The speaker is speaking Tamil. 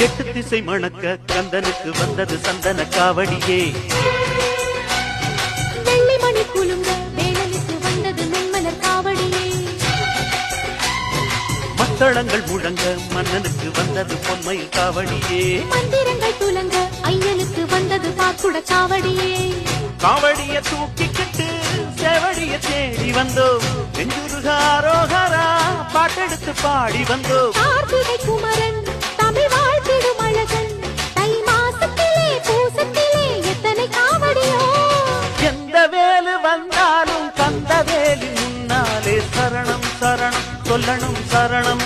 எட்டு திசை மணக்க கந்தனுக்கு வந்தது சந்தன காவடியே. வெள்ளி மணி குலுங்க வேலனுக்கு வந்தது மென்மலர் காவடியே. மத்தளங்கள் முழங்க மன்னனுக்கு வந்தது பொன்மயில் காவடியே. மந்திரங்கள் துலங்க ஐயனுக்கு வந்தது பாக்குட காவடியே. காவடிய தூக்கிக்கிட்டு சேவடிய தேடி வந்தோம். நெஞ்சுருகாரோகரா பாட்டெடுத்து பாடி வந்தோம். கார்த்திகை குமரன் தமிழ் வாழ்த்திடும் அழகன் தை மாசத்திலே பூசத்திலே எத்தனை காவடியோ. எந்த வேலு வந்தாலும் கந்த வேலி முன்னாலே சரணம் சரணம் சொல்லணும் சரணம்.